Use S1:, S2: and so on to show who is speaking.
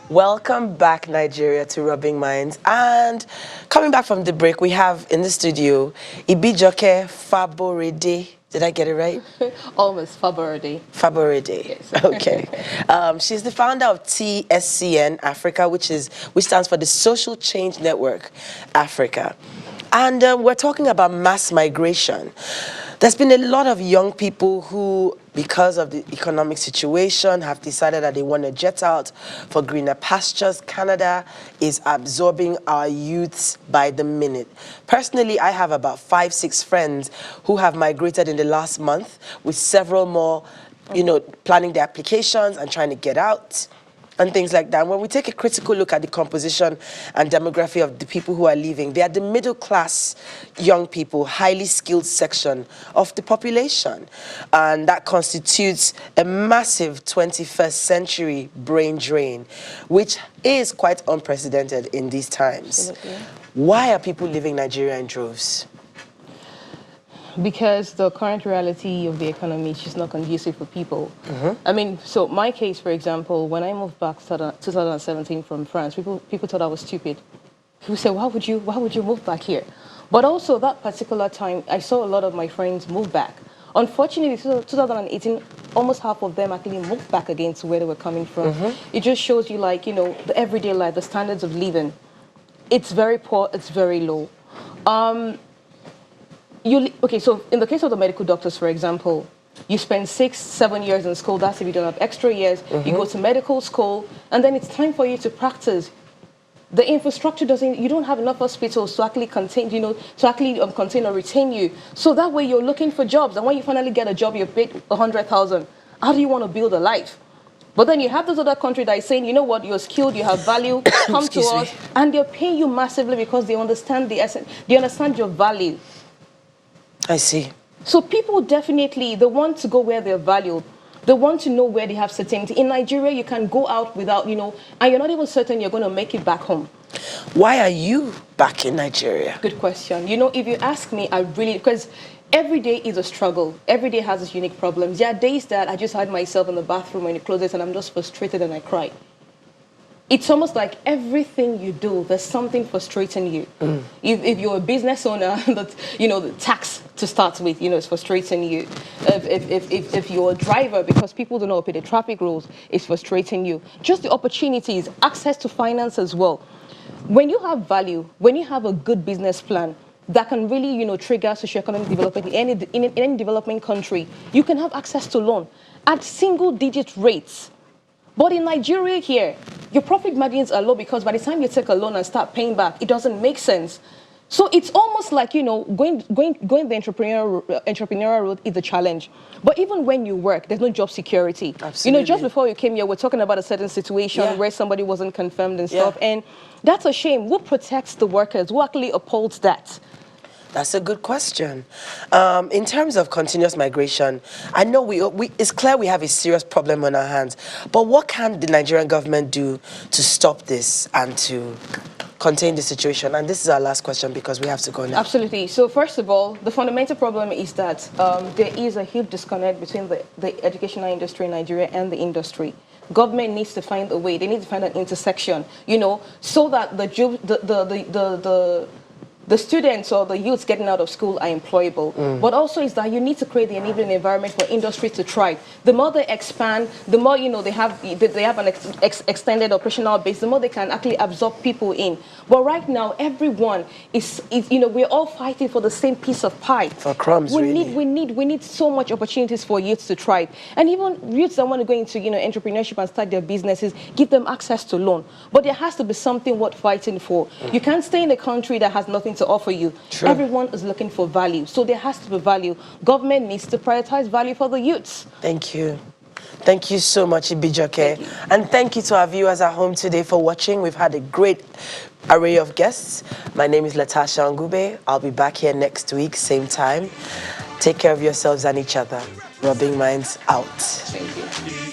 S1: Welcome back, Nigeria, to Rubbing Minds. And coming back from the break, we have in the studio Ibijoke Faborede. Did I get it right?
S2: Almost, Faborede.
S1: Faborede.
S2: Yes.
S1: Okay. She's the founder of TSCN Africa, which stands for the Social Change Network Africa. And we're talking about mass migration. There's been a lot of young people who, because of the economic situation, have decided that they want to jet out for greener pastures. Canada is absorbing our youths by the minute. Personally, I have about 5-6 friends who have migrated in the last month, with several more, planning their applications and trying to get out and things like that. When we take a critical look at the composition and demography of the people who are leaving, they are the middle-class young people, highly skilled section of the population. And that constitutes a massive 21st century brain drain, which is quite unprecedented in these times.
S2: Absolutely.
S1: Why are people leaving Nigeria in droves?
S2: Because the current reality of the economy is just not conducive for people. I mean, so my case, for example, when I moved back 2017 from France, people thought I was stupid. People said, why would you move back here? But also that particular time, I saw a lot of my friends move back. Unfortunately, 2018, almost half of them actually moved back again to where they were coming from. It just shows you, like, the everyday life, the standards of living. It's very poor, it's very low. Okay, so in the case of the medical doctors, for example, you spend 6-7 years in school. That's if you don't have extra years. You go to medical school, and then it's time for you to practice. The infrastructure you don't have enough hospitals to actually contain, contain or retain you. So that way you're looking for jobs, and when you finally get a job, you're paid 100,000. How do you want to build a life? But then you have this other country that is saying, you know what, you're skilled, you have value, come to us, and they're paying you massively because they understand they understand your value.
S1: I see.
S2: So people definitely, they want to go where they're valued. They want to know where they have certainty. In Nigeria, you can go out without, and you're not even certain you're going to make it back home.
S1: Why are you back in Nigeria?
S2: Good question. If you ask me, because every day is a struggle. Every day has its unique problems. There are days that I just hide myself in the bathroom in the closet and I'm just frustrated and I cry. It's almost like everything you do, there's something frustrating you. If you're a business owner, the tax to start with, is frustrating you. If you're a driver, because people don't know the traffic rules, it's frustrating you. Just the opportunities, access to finance as well. When you have value, when you have a good business plan that can really, trigger socioeconomic development in any developing country, you can have access to loan at single-digit rates. But in Nigeria here, your profit margins are low because by the time you take a loan and start paying back, it doesn't make sense. So it's almost like, going the entrepreneurial route is a challenge. But even when you work, there's no job security.
S1: Absolutely.
S2: Just before you came here, we're talking about a certain situation where somebody wasn't confirmed and stuff. And that's a shame. Who protects the workers? Who actually upholds that?
S1: That's a good question. In terms of continuous migration, I know it's clear we have a serious problem on our hands. But what can the Nigerian government do to stop this and to contain the situation? And this is our last question because we have to go now.
S2: Absolutely. So first of all, the fundamental problem is that there is a huge disconnect between the educational industry in Nigeria and the industry. Government needs to find a way. They need to find an intersection, so that the students or the youths getting out of school are employable. But also is that you need to create the enabling environment for industry to thrive. The more they expand, the more they have an extended operational base, the more they can actually absorb people in. But right now, everyone is we're all fighting for the same piece of pie.
S1: For crumbs,
S2: we need so much opportunities for youths to thrive. And even youths that want to go into entrepreneurship and start their businesses, give them access to loan. But there has to be something worth fighting for. You can't stay in a country that has nothing to offer you.
S1: True.
S2: Everyone is looking for value. So there has to be value. Government needs to prioritize value for the youths.
S1: Thank you. Thank you so much, Ibijoke. And thank you to our viewers at home today for watching. We've had a great array of guests. My name is Latasha Ngube. I'll be back here next week, same time. Take care of yourselves and each other. Rubbing Minds out.
S2: Thank you.